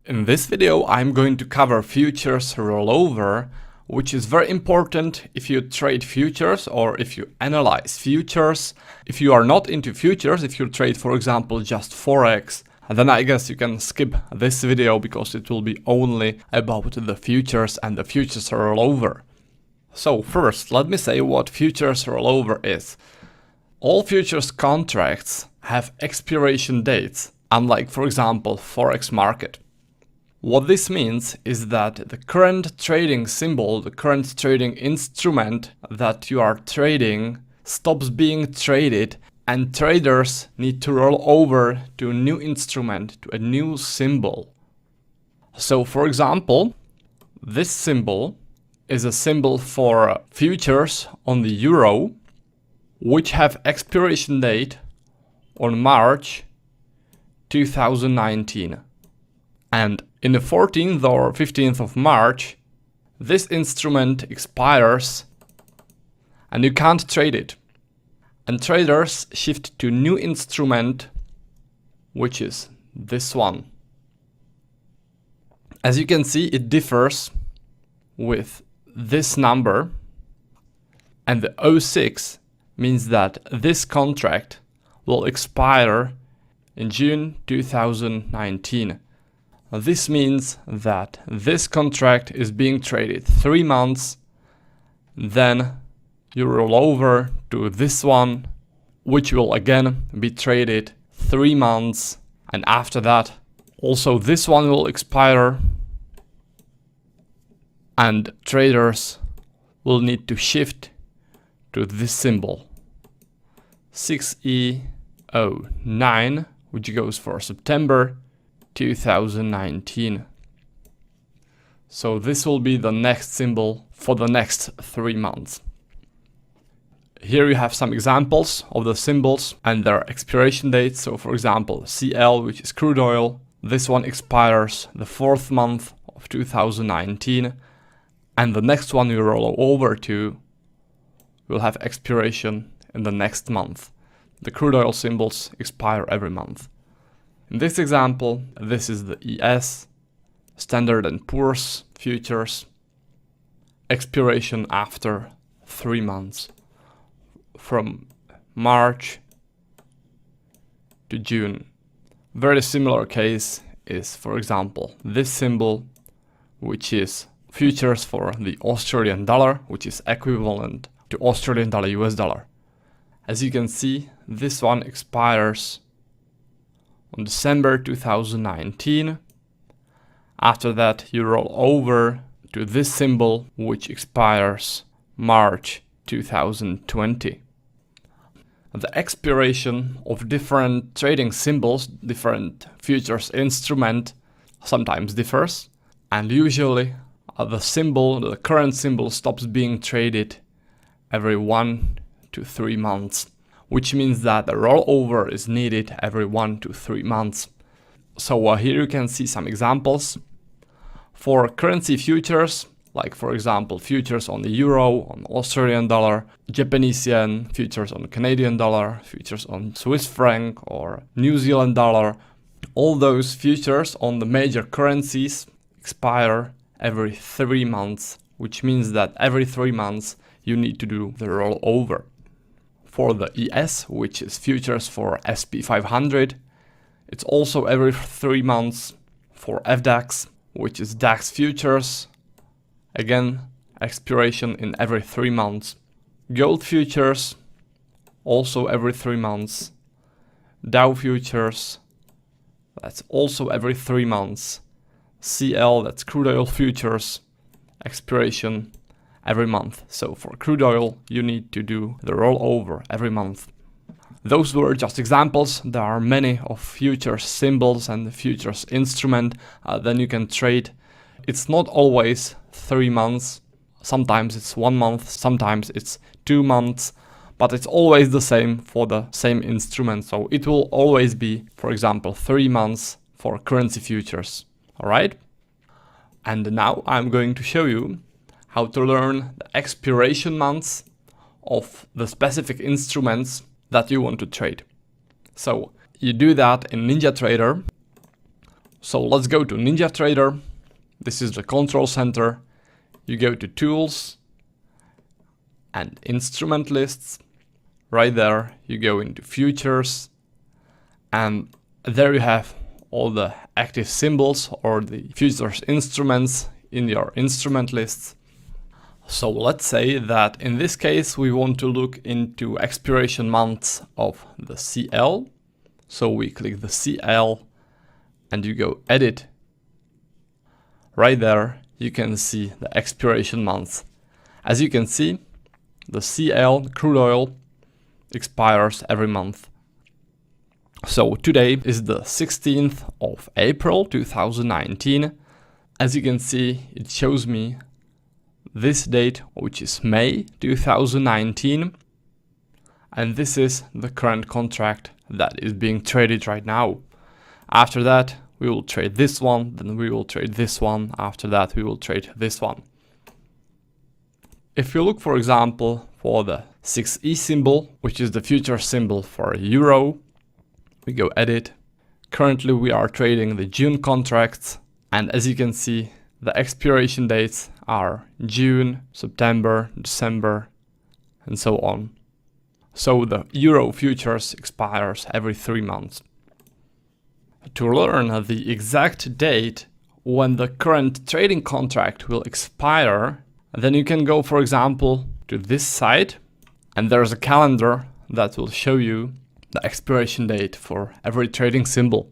In this video, I'm going to cover futures rollover, which is very important if you trade futures or if you analyze futures. If you are not into futures, if you trade, for example, just Forex, then I guess you can skip this video because it will be only about the futures and the futures rollover. So first, let me say what futures rollover is. All futures contracts have expiration dates, unlike, for example, Forex market. What this means is that the current trading symbol, the current trading instrument that you are trading stops being traded and traders need to roll over to a new instrument, to a new symbol. So for example, this symbol is a symbol for futures on the euro, which have expiration date on March 2019. And in the 14th or 15th of March, this instrument expires and you can't trade it. And traders shift to new instrument, which is this one. As you can see, it differs with this number, and the 06 means that this contract will expire in June 2019. This means that this contract is being traded 3 months, then you roll over to this one, which will again be traded 3 months, and after that also this one will expire and traders will need to shift to this symbol 6E09, which goes for September 2019. So this will be the next symbol for the next 3 months. Here you have some examples of the symbols and their expiration dates. So for example, CL, which is crude oil, this one expires the 4th month of 2019, and the next one you roll over to will have expiration in the next month. The crude oil symbols expire every month. In this example, this is the ES, Standard & Poor's futures, expiration after 3 months, from March to June. Very similar case is, for example, this symbol, which is futures for the Australian dollar, which is equivalent to Australian dollar US dollar. As you can see, this one expires on December 2019. After that, you roll over to this symbol, which expires March 2020. The expiration of different trading symbols, different futures instrument, sometimes differs, and usually the current symbol stops being traded every 1 to 3 months, which means that the rollover is needed every 1 to 3 months. So here you can see some examples. For currency futures, like for example futures on the euro, on Australian dollar, Japanese yen, futures on Canadian dollar, futures on Swiss franc or New Zealand dollar, all those futures on the major currencies expire every 3 months, which means that every 3 months you need to do the rollover. For the ES, which is futures for SP 500, it's also every 3 months. For FDAX, which is DAX futures, again, expiration in every 3 months. Gold futures, also every 3 months. Dow futures, that's also every 3 months. CL, that's crude oil futures, expiration every month. So for crude oil, you need to do the rollover every month. Those were just examples. There are many of futures symbols and futures instrument then you can trade. It's not always 3 months. Sometimes it's 1 month, sometimes it's 2 months, but it's always the same for the same instrument. So it will always be, for example, 3 months for currency futures. All right. And now I'm going to show you how to learn the expiration months of the specific instruments that you want to trade. So you do that in NinjaTrader. So let's go to NinjaTrader. This is the control center. You go to Tools and Instrument Lists. Right there, you go into Futures, and there you have all the active symbols or the futures instruments in your instrument lists. So let's say that in this case we want to look into expiration months of the CL. So we click the CL and you go Edit. Right there you can see the expiration months. As you can see, the CL, crude oil, expires every month. So today is the 16th of April 2019. As you can see, it shows me this date, which is May 2019. And this is the current contract that is being traded right now. After that, we will trade this one, then we will trade this one. After that, we will trade this one. If you look, for example, for the 6E symbol, which is the future symbol for euro, we go Edit. Currently, we are trading the June contracts. And as you can see, the expiration dates are June, September, December, and so on. So the euro futures expires every 3 months. To learn the exact date when the current trading contract will expire, then you can go, for example, to this site, and there's a calendar that will show you the expiration date for every trading symbol.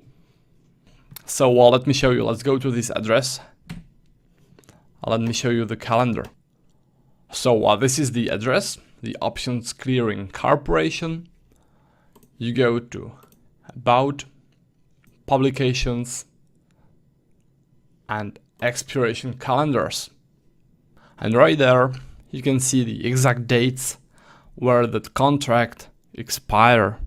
So let me show you. Let's go to this address. Let me show you the calendar. So this is the address, the Options Clearing Corporation. You go to About, Publications, and Expiration Calendars. And right there, you can see the exact dates where the contract expire.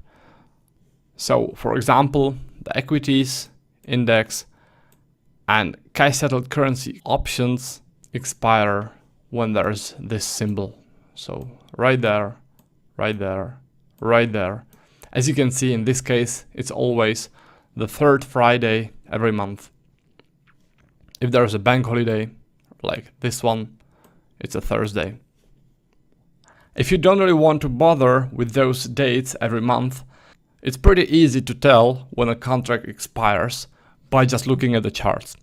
So, for example, the equities, index, and cash settled currency options expire when there's this symbol. So right there, right there, right there. As you can see, in this case, it's always the third Friday every month. If there's a bank holiday, like this one, it's a Thursday. If you don't really want to bother with those dates every month, it's pretty easy to tell when a contract expires by just looking at the charts.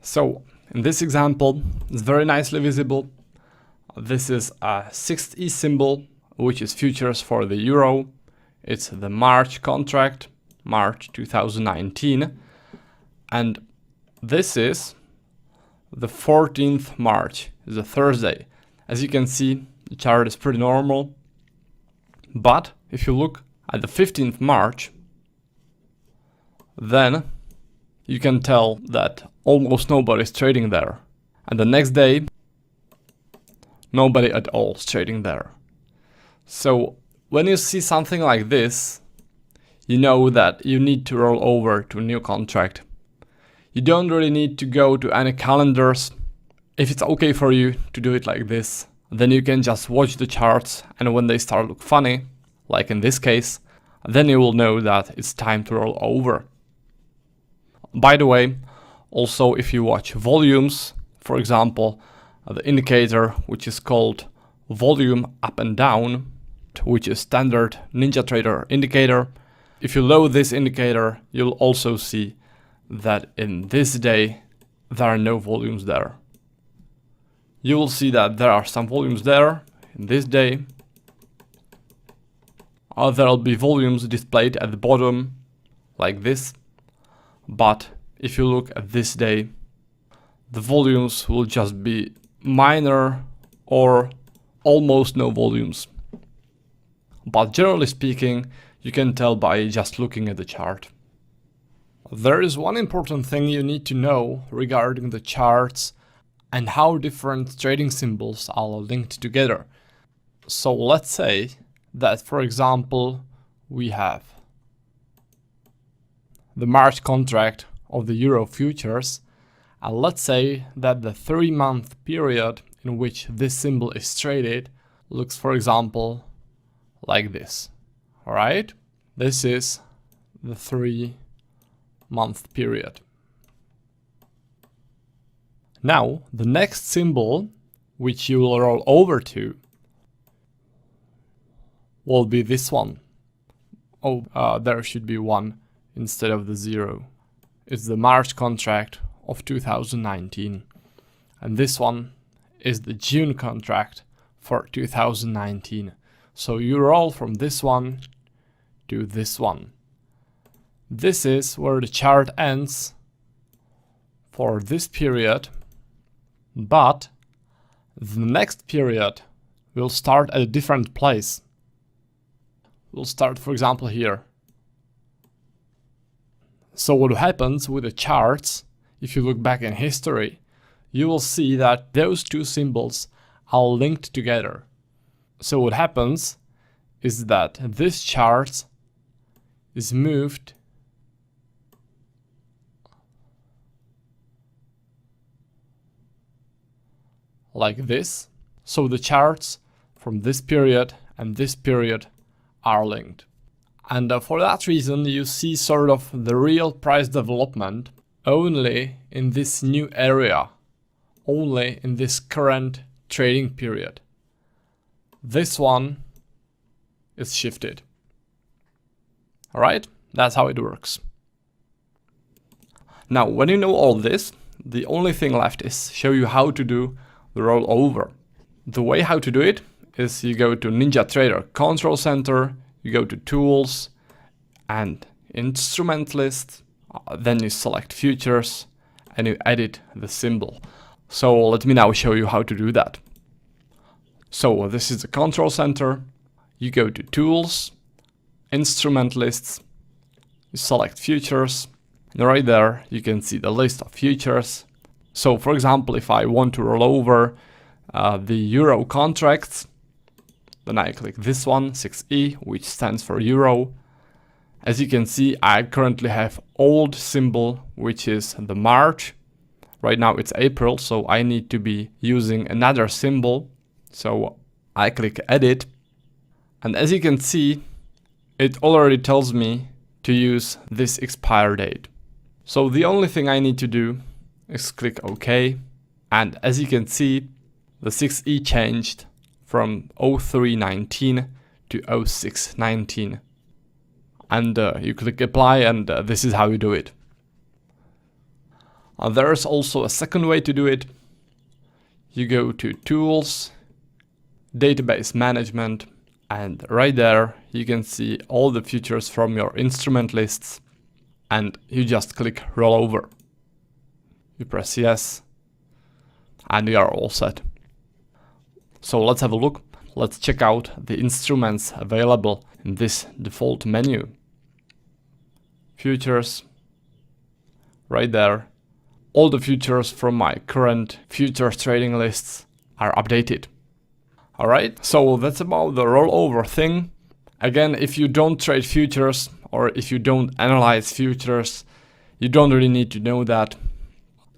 So in this example, it's very nicely visible. This is a 6E symbol, which is futures for the euro. It's the March contract, March 2019. And this is the 14th March, is a Thursday. As you can see, the chart is pretty normal. But if you look at the 15th March, then you can tell that almost nobody is trading there. And the next day, nobody at all is trading there. So when you see something like this, you know that you need to roll over to a new contract. You don't really need to go to any calendars. If it's okay for you to do it like this, then you can just watch the charts, and when they start to look funny, like in this case, then you will know that it's time to roll over. By the way, also if you watch volumes, for example, the indicator which is called volume up and down, which is standard NinjaTrader indicator, if you load this indicator, you'll also see that in this day there are no volumes there. You will see that there are some volumes there in this day. There will be volumes displayed at the bottom like this. But if you look at this day, the volumes will just be minor or almost no volumes. But generally speaking, you can tell by just looking at the chart. There is one important thing you need to know regarding the charts and how different trading symbols are linked together. So let's say that, for example, we have the March contract of the euro futures, and let's say that the 3-month period in which this symbol is traded looks, for example, like this. Alright, this is the 3 month period. Now, the next symbol which you will roll over to will be this one. Oh, there should be 1 instead of the 0. It's the March contract of 2019. And this one is the June contract for 2019. So you roll from this one to this one. This is where the chart ends for this period, but the next period will start at a different place. We'll start, for example, here. So what happens with the charts, if you look back in history, you will see that those two symbols are linked together. So what happens is that this chart is moved like this. So the charts from this period and this period are linked. And for that reason, you see sort of the real price development only in this new area, only in this current trading period. This one is shifted. All right, that's how it works. Now, when you know all this, the only thing left is show you how to do the rollover. The way how to do it is you go to NinjaTrader Control Center, you go to Tools and Instrument List, then you select Futures and you edit the symbol. So let me now show you how to do that. So this is the Control Center, you go to Tools, Instrument Lists, you select Futures, and right there you can see the list of futures. So for example, if I want to roll over the Euro contracts, then I click this one, 6E, which stands for Euro. As you can see, I currently have old symbol, which is the March. Right now it's April, so I need to be using another symbol. So I click Edit. And as you can see, it already tells me to use this expire date. So the only thing I need to do is click OK. And as you can see, the 6E changed from 0319 to 0619. And you click apply, and this is how you do it. There is also a second way to do it. You go to Tools, Database Management, and right there you can see all the futures from your instrument lists, and you just click Rollover. You press yes, and you are all set. So let's have a look. Let's check out the instruments available in this default menu. Futures, right there. All the futures from my current futures trading lists are updated. Alright, so that's about the rollover thing. Again, if you don't trade futures or if you don't analyze futures, you don't really need to know that.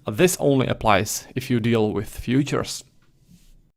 This only applies if you deal with futures.